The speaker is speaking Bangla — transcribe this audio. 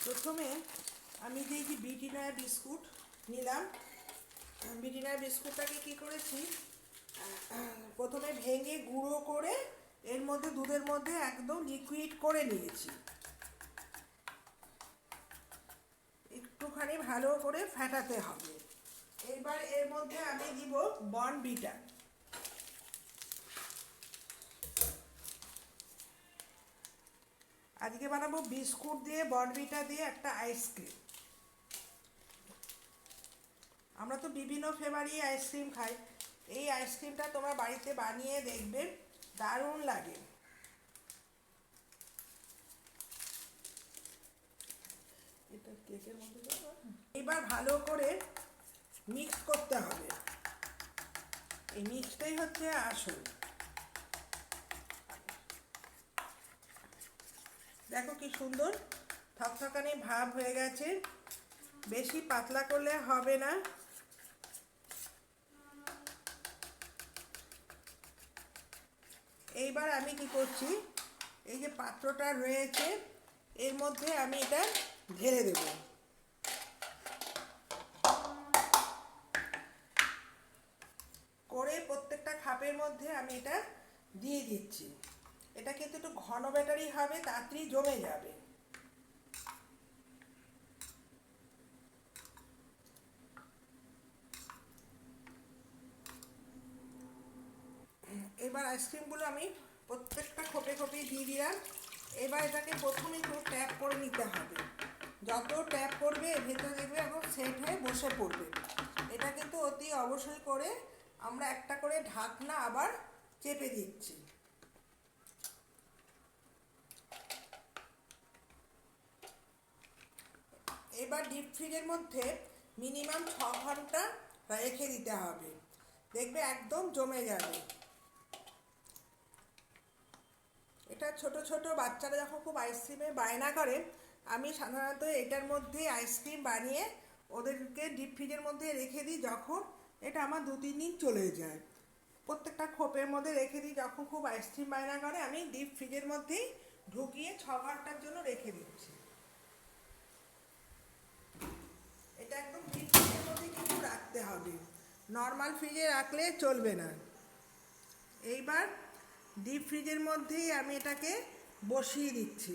প্রথমে আমি যে ব্রিটানিয়া বিস্কুট নিলাম, ব্রিটানিয়া বিস্কুটটাকে কী করেছি, প্রথমে ভেঙে গুঁড়ো করে এর মধ্যে দুধের মধ্যে একদম লিকুইড করে নিয়েছি। একটুখানি ভালো করে ফেটাতে হবে। এবার এর মধ্যে আমি দিব বর্নভিটা। আজকে বানাবো বিস্কুট দিয়ে বর্নভিটা দিয়ে একটা আইসক্রিম। আমরা তো বিভিন্ন ফ্লেভারই আইসক্রিম খাই। এই আইসক্রিমটা তোমরা বাড়িতে বানিয়ে দেখবে, দারুণ লাগে। এটা কেকের মধ্যে এবার ভালো করে মিক্স করতে হবে। এই মিক্সটাই হচ্ছে আসল। দেখো কি সুন্দর থকথকানি ভাব হয়ে গেছে। বেশি পাতলা করলে হবে না। এইবার আমি কি করছি, এই যে পাত্রটা রয়েছে এর মধ্যে আমি এটা ঢেলে দেব। করে প্রত্যেকটা খাপের মধ্যে আমি এটা দিয়ে দিচ্ছি। এটা কিন্তু একটু ঘন ব্যাটারি হবে, তাড়াতাড়ি জমে যাবে। এবার আইসক্রিমগুলো আমি প্রত্যেকটা খোপে খোপে দিয়ে দিলাম। এবার এটাকে প্রথমে একটু ট্যাপ করে নিতে হবে। যত ট্যাপ করবে ভেতরে দেখবে এখন সেট হয়ে বসে পড়বে। এটা কিন্তু অতি অবশ্যই করে আমরা একটা করে ঢাকনা আবার চেপে দিচ্ছি। এবার ডিপ ফ্রিজের মধ্যে মিনিমাম 6 ঘন্টা রেখে দিতে হবে, দেখবে একদম জমে যাবে। এটা ছোট ছোট বাচ্চারা যখন খুব আইসক্রিমের বায়না করে, আমি সাধারণত এটার মধ্যে আইসক্রিম বানিয়ে ওদেরকে ডিপ ফ্রিজের মধ্যে রেখে দিই। যখন এটা আমার 2-3 দিন চলে যায়, প্রত্যেকটা খোপের মধ্যে রেখে দিই। যখন খুব আইসক্রিম বায়না করে আমি ডিপ ফ্রিজের মধ্যেই ঢুকিয়ে 6 ঘন্টার জন্য রেখে দিচ্ছি। এটা একদম ডিপ ফ্রিজের মধ্যে কিন্তু রাখতে হবে, নর্মাল ফ্রিজে রাখলে চলবে না। এইবার ডিপ ফ্রিজের মধ্যেই আমি এটাকে বসিয়ে দিচ্ছি।